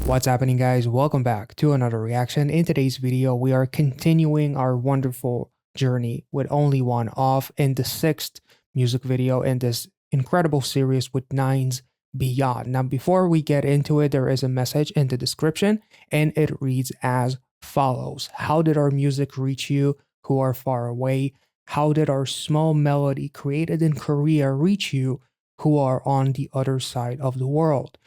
What's happening, guys? Welcome back to another reaction. In today's video, we are continuing our wonderful journey with OnlyOneOf in the 6th music video in this incredible series with Nine's beyOnd. Now, before we get into it, there is a message in the description, and it reads as follows. How did our music reach you who are far away? How did our small melody created in Korea reach you who are on the other side of the world?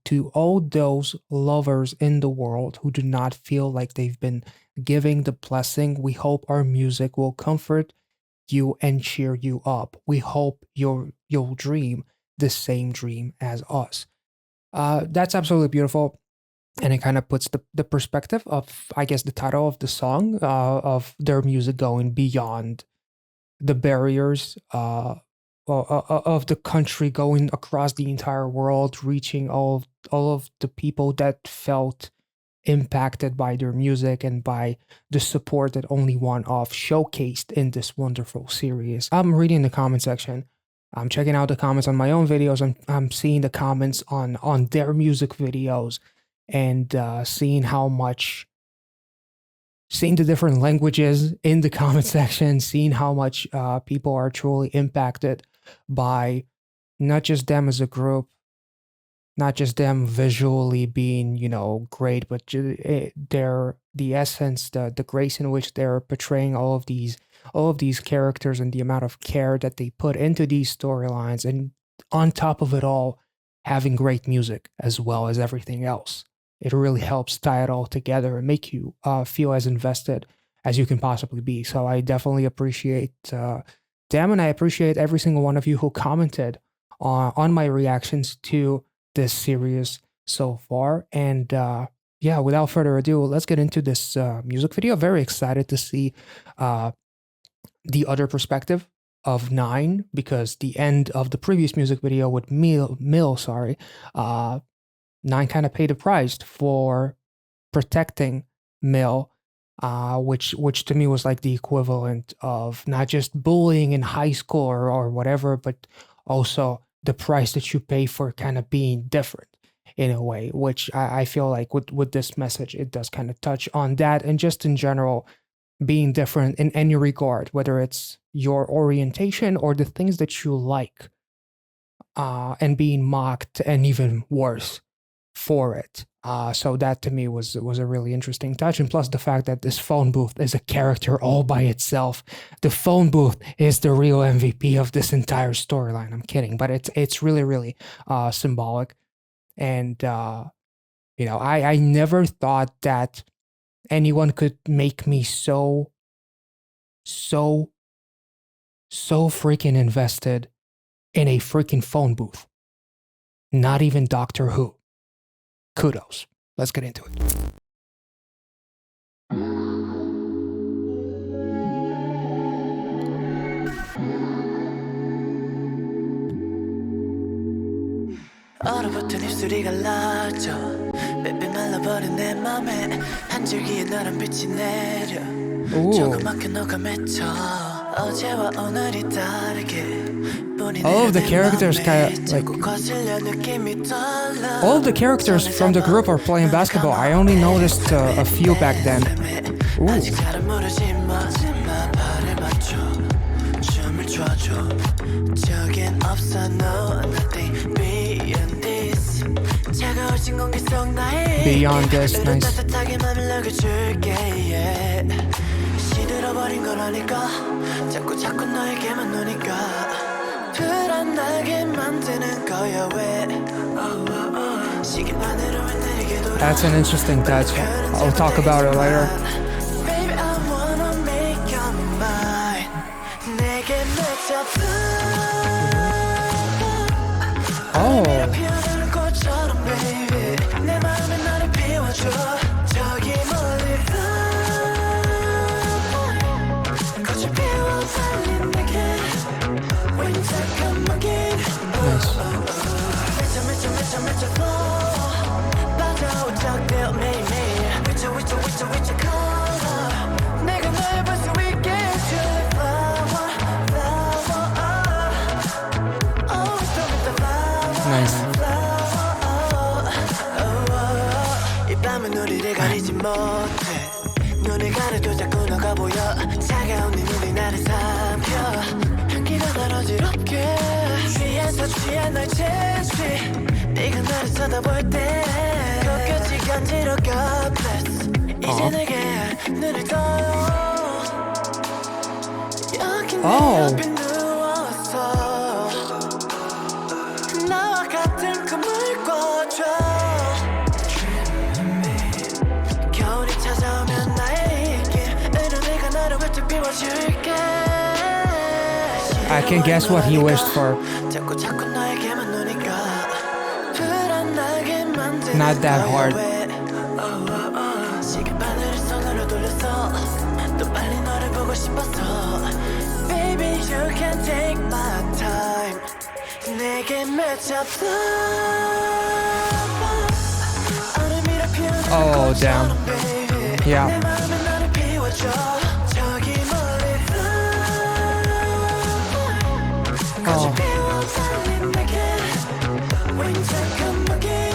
To all those lovers in the world who do not feel like they've been giving the blessing, we hope our music will comfort you and cheer you up. We hope you'll dream the same dream as us. That's absolutely beautiful. And it kind of puts the perspective of, I guess, the title of the song, of their music going beyond the barriers of the country, going across the entire world, reaching all of the people that felt impacted by their music and by the support that OnlyOneOf showcased in this wonderful series. I'm reading the comment section. I'm checking out the comments on my own videos. I'm seeing the comments on their music videos, and seeing the different languages in the comment section, seeing how much people are truly impacted by not just them as a group, not just them visually being, great, but the essence, the grace in which they're portraying all of these characters, and the amount of care that they put into these storylines, and on top of it all, having great music as well as everything else. It really helps tie it all together and make you feel as invested as you can possibly be. So I definitely appreciate them, and I appreciate every single one of you who commented on my reactions to this series so far. And yeah, without further ado, let's get into this music video. Very excited to see the other perspective of Nine, because the end of the previous music video with Mill, Nine kind of paid a price for protecting Mill, which to me was like the equivalent of not just bullying in high school or whatever, but also the price that you pay for kind of being different in a way, which I feel like with this message, it does kind of touch on that, and just in general, being different in any regard, whether it's your orientation or the things that you like, and being mocked, and even worse for it. So that to me was a really interesting touch. And plus the fact that this phone booth is a character all by itself. The phone booth is the real MVP of this entire storyline. I'm kidding, but it's really, really symbolic. And I never thought that anyone could make me so freaking invested in a freaking phone booth. Not even Doctor Who. Kudos. Let's get into it. 얼어붙은 입술이 갈라져 빽빽 말라버린 내 맘에 한 줄기의 너란 빛이 내려 조그맣게 너가 맺혀 어제와 오늘이 다르게 all of the characters all of the characters from the group are playing basketball. I only noticed a few back then. Ooh. beyOnd this, nice. That's an interesting touch. I'll talk about it later. Oh. Nice. 밤은 우리를 가리지 못해 눈을 가려도 자꾸 너가 보여 차가운 네 눈이 나를 삼켜 향기가 날 어지럽게 취해서 취한 날 채취 네가 나를 쳐다볼 때 끝까지 간지러가 bless 이제 내게 눈을 떠요 여기 내 옆에 누워서 나와 같은 꿈을 꿔줘 겨울이 찾아오면 나의 입김으로 내가 너를 활짝 비워줄게 I can guess what he wished for. 자꾸 너에게만 눈이 가 불안하게 만드는 Not that hard. 시계바늘을 손으로 돌려서 또 빨리 너를 보고 싶어서 Baby you can take my time 내게 맺혀봐 얼음이라 피어난 Oh, damn. 꽃처럼 baby Yeah. 내 마음에 너를 비워줘 저기 멀리 꽃이 피워 달린 내게 윈ter again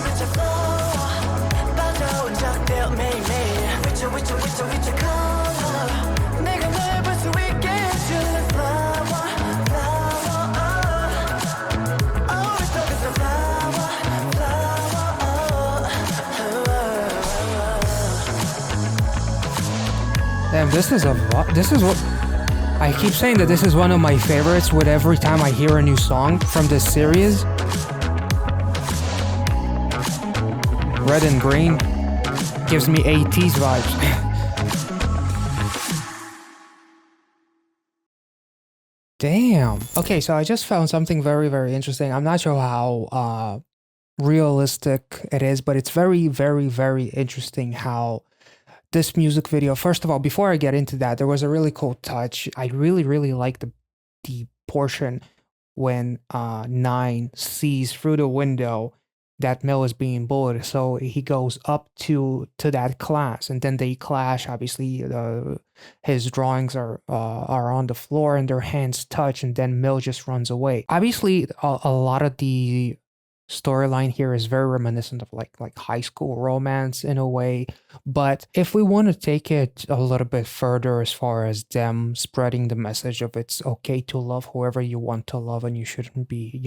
미쳐 빠져온 적들 매일매일 위쳐 color 내가 널 볼 수 있게 해줄래 flower always focus on flower Damn, this is what I keep saying that this is one of my favorites with every time I hear a new song from this series. Red and green gives me 80s vibes. Damn. Okay, so I just found something very, very interesting. I'm not sure how realistic it is, but it's very, very, very interesting how this music video, first of all, before I get into that, there was a really cool touch. I really, really like the portion when Nine sees through the window that Mill is being bullied. So he goes up to that class, and then they clash. Obviously, his drawings are on the floor, and their hands touch, and then Mill just runs away. Obviously, a lot of the storyline here is very reminiscent of like high school romance in a way, but if we want to take it a little bit further as far as them spreading the message of it's okay to love whoever you want to love and you shouldn't be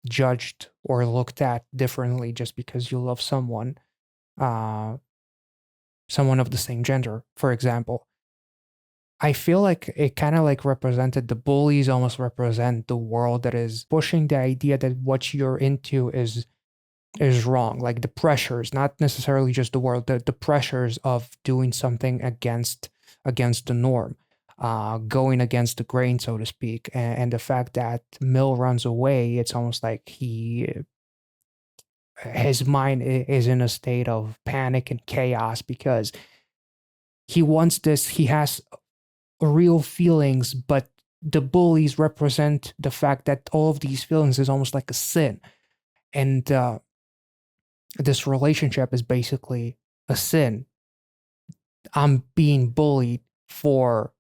judged or looked at differently just because you love someone of the same gender, for example. I feel like it kind of like represented the bullies almost represent the world that is pushing the idea that what you're into is wrong. Like the pressures, not necessarily just the world, the pressures of doing something against the norm, going against the grain, so to speak. And the fact that Mill runs away, it's almost like his mind is in a state of panic and chaos because he wants this, he has real feelings, but the bullies represent the fact that all of these feelings is almost like a sin. And this relationship is basically a sin. I'm being bullied for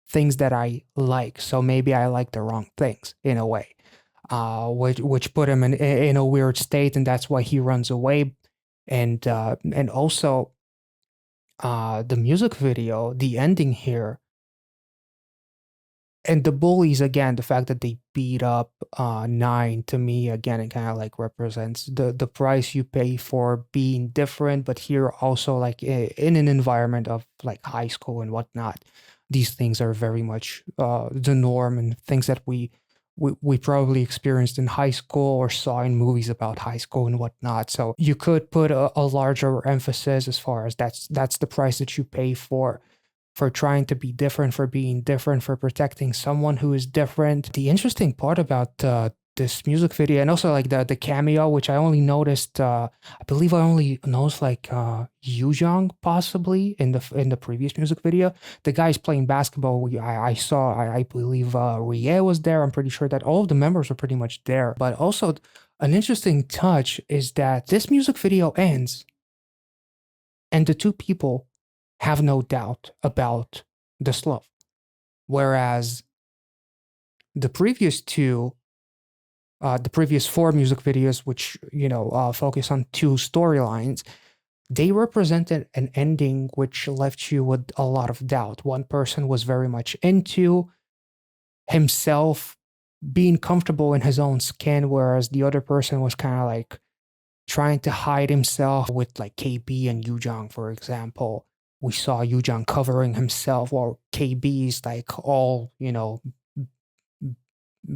things that I like, so maybe I like the wrong things in a way, which put him in a weird state, and that's why he runs away. And also the music video, the ending here, and the bullies, again, the fact that they beat up Nine, to me, again, it kind of like represents the price you pay for being different, but here also like in an environment of like high school and whatnot, these things are very much the norm and things that we probably experienced in high school or saw in movies about high school and whatnot. So you could put a larger emphasis as far as that's the price that you pay for trying to be different, for being different, for protecting someone who is different. The interesting part about this music video, and also like the cameo, which I only noticed, I believe I only noticed like Youjong possibly in the previous music video. The guys playing basketball, I saw, I believe Rie was there. I'm pretty sure that all of the members were pretty much there. But also an interesting touch is that this music video ends and the two people have no doubt about this love. Whereas the previous two the previous 4 music videos, which focus on 2 storylines, they represented an ending which left you with a lot of doubt. One person was very much into himself being comfortable in his own skin, whereas the other person was kind of like trying to hide himself with like KB and Yujong, for example. We saw Yujong covering himself while KB's like all,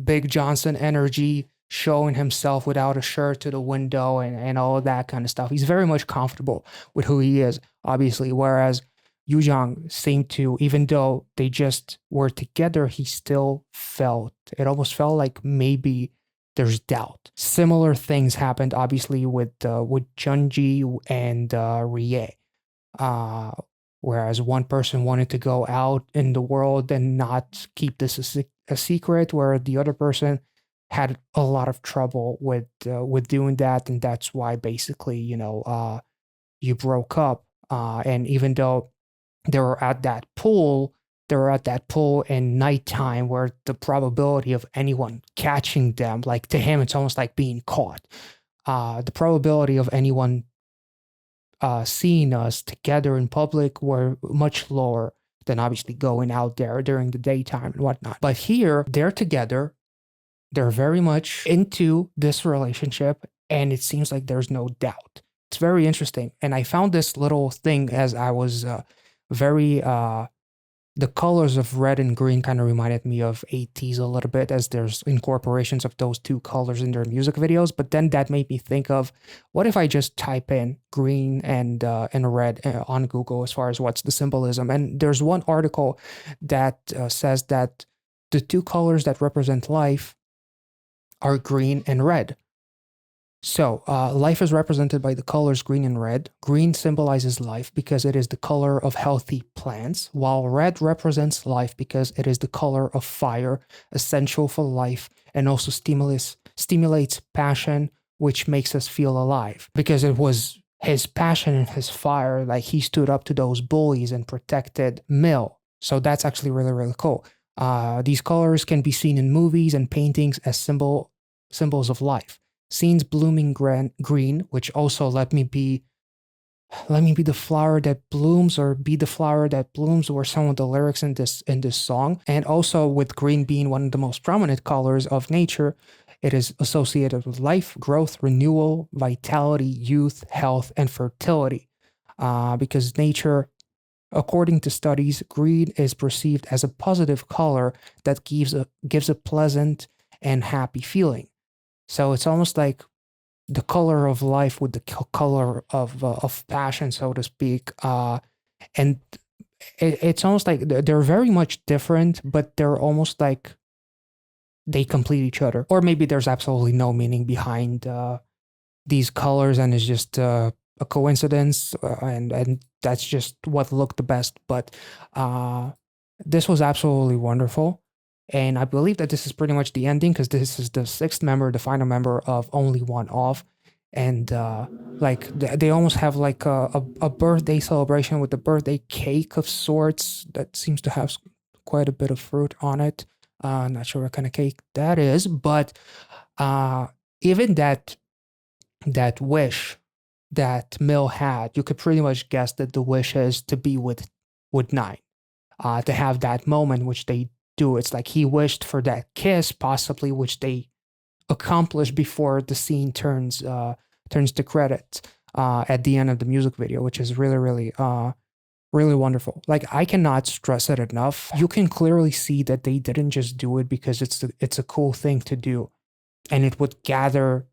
Big Johnson energy, showing himself without a shirt to the window and all of that kind of stuff. He's very much comfortable with who he is, obviously. Whereas Yujong seemed to, even though they just were together, he still it almost felt like maybe there's doubt. Similar things happened, obviously, with Junji and Rie. Whereas one person wanted to go out in the world and not keep this a secret, where the other person had a lot of trouble with doing that, and that's why basically you broke up. And even though they were at that pool, in nighttime, where the probability of anyone catching them, like to him, it's almost like being caught. The probability of anyone seeing us together in public were much lower than obviously going out there during the daytime and whatnot. But here, they're together. They're very much into this relationship, and it seems like there's no doubt. It's very interesting. And I found this little thing as I was the colors of red and green kind of reminded me of 80s a little bit, as there's incorporations of those 2 colors in their music videos. But then that made me think of, what if I just type in green and red on Google as far as what's the symbolism? And there's one article that says that the 2 colors that represent life are green and red. So, life is represented by the colors green and red. Green symbolizes life because it is the color of healthy plants, while red represents life because it is the color of fire, essential for life, and also stimulates passion, which makes us feel alive. Because it was his passion and his fire, like he stood up to those bullies and protected Mill. So that's actually really, really cool. These colors can be seen in movies and paintings as symbols of life. Scenes blooming green, which also let me be the flower that blooms, or be the flower that blooms, were some of the lyrics in this song. And also, with green being one of the most prominent colors of nature, it is associated with life, growth, renewal, vitality, youth, health, and fertility. Because nature, according to studies, green is perceived as a positive color that gives a pleasant and happy feeling. So it's almost like the color of life with the color of passion, so to speak. And it's almost like they're very much different, but they're almost like they complete each other. Or maybe there's absolutely no meaning behind these colors, and it's just a coincidence, and that's just what looked the best. But this was absolutely wonderful. And I believe that this is pretty much the ending, because this is the 6th member, the final member of OnlyOneOf. And they almost have like a birthday celebration with a birthday cake of sorts that seems to have quite a bit of fruit on it. Not sure what kind of cake that is, but even that wish that Mill had, you could pretty much guess that the wish is to be with Nine, to have that moment, which they do. It's like he wished for that kiss, possibly, which they accomplish before the scene turns to credits at the end of the music video, which is really, really, really wonderful. Like, I cannot stress it enough. You can clearly see that they didn't just do it because it's a cool thing to do, and it would gather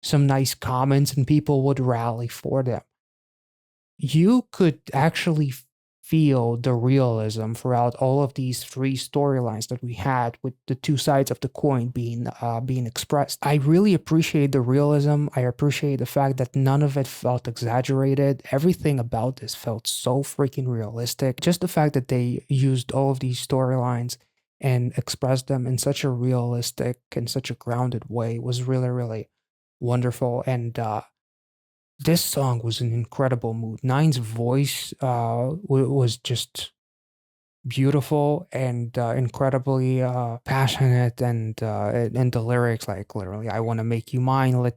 some nice comments and people would rally for them. You could actually feel the realism throughout all of these 3 storylines that we had, with the 2 sides of the coin being expressed. I really appreciate the realism. I appreciate the fact that none of it felt exaggerated. Everything about this felt so freaking realistic. Just the fact that they used all of these storylines and expressed them in such a realistic and such a grounded way was really, really wonderful. And this song was an incredible mood. Nine's voice was just beautiful and incredibly passionate, and the lyrics, like literally, I want to make you mine,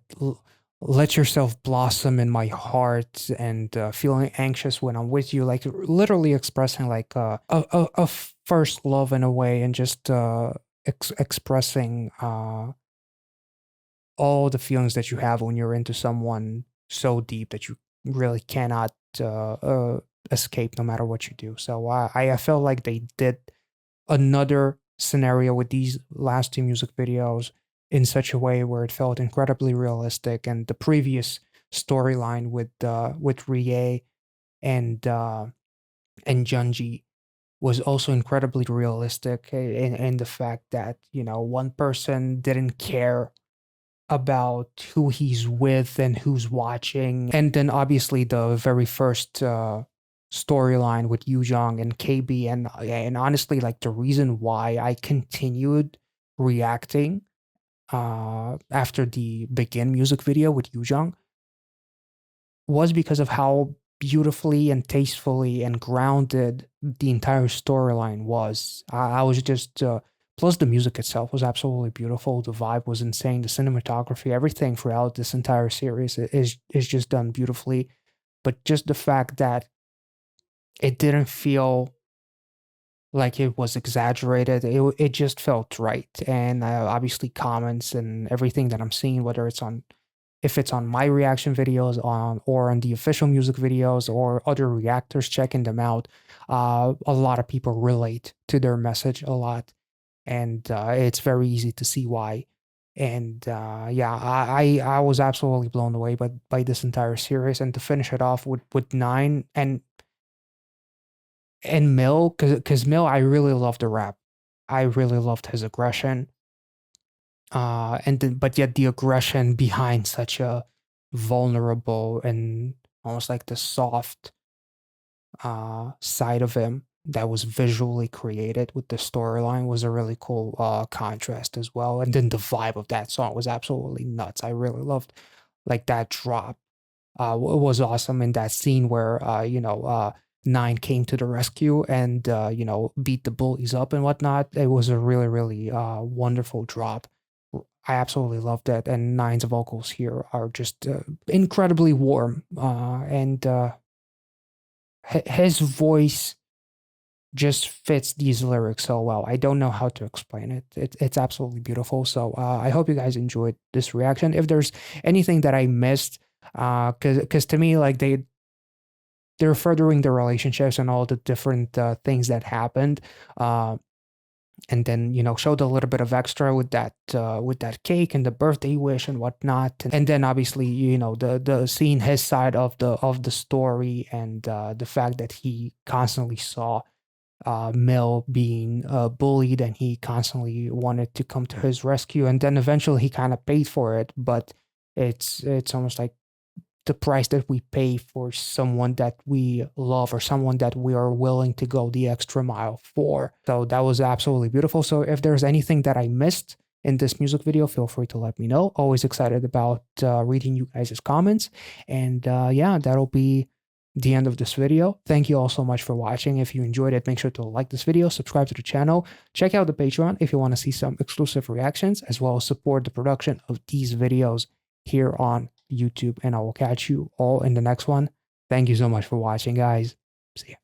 let yourself blossom in my heart, and feeling anxious when I'm with you, like literally expressing like a first love in a way, and just expressing all the feelings that you have when you're into someone so deep that you really cannot escape no matter what you do. So I felt like they did another scenario with these last two music videos in such a way where it felt incredibly realistic, and the previous storyline with Rie and Junji was also incredibly realistic in the fact that, you know, one person didn't care about who he's with and who's watching. And then obviously the very first storyline with Yujong and KB, and honestly, like the reason why I continued reacting after the Begin music video with Yujong was because of how beautifully and tastefully and grounded the entire storyline was. I was just plus the music itself was absolutely beautiful. The vibe was insane. The cinematography, everything throughout this entire series is just done beautifully. But just the fact that it didn't feel like it was exaggerated. It just felt right. And obviously comments and everything that I'm seeing, whether it's on, if it's on my reaction videos on or on the official music videos or other reactors checking them out, a lot of people relate to their message a lot, and it's very easy to see why. And yeah, I was absolutely blown away by this entire series, and to finish it off with nine and Mill, because Mill, I really loved the rap. I really loved his aggression. And then, but yet the aggression behind such a vulnerable and almost like the soft side of him that was visually created with the storyline was a really cool contrast as well. And then the vibe of that song was absolutely nuts. I really loved like that drop. Was awesome in that scene where Nine came to the rescue and beat the bullies up and whatnot. It was a really really wonderful drop. I absolutely loved it, and Nine's vocals here are just incredibly warm, and his voice just fits these lyrics so well. I don't know how to explain it. It's absolutely beautiful. So I hope you guys enjoyed this reaction. If there's anything that I missed, because to me, like they're furthering the relationships and all the different things that happened. And then showed a little bit of extra with that cake and the birthday wish and whatnot, and then obviously the seeing his side of the story, and the fact that he constantly saw Mill being bullied, and he constantly wanted to come to his rescue, and then eventually he kind of paid for it, but it's almost like the price that we pay for someone that we love or someone that we are willing to go the extra mile for. So that was absolutely beautiful. So if there's anything that I missed in this music video, feel free to let me know. Always excited about reading you guys' comments. And yeah, that'll be the end of this video. Thank you all so much for watching. If you enjoyed it, make sure to like this video, subscribe to the channel, check out the Patreon if you want to see some exclusive reactions, as well as support the production of these videos here on YouTube, and I will catch you all in the next one. Thank you so much for watching, guys. See ya.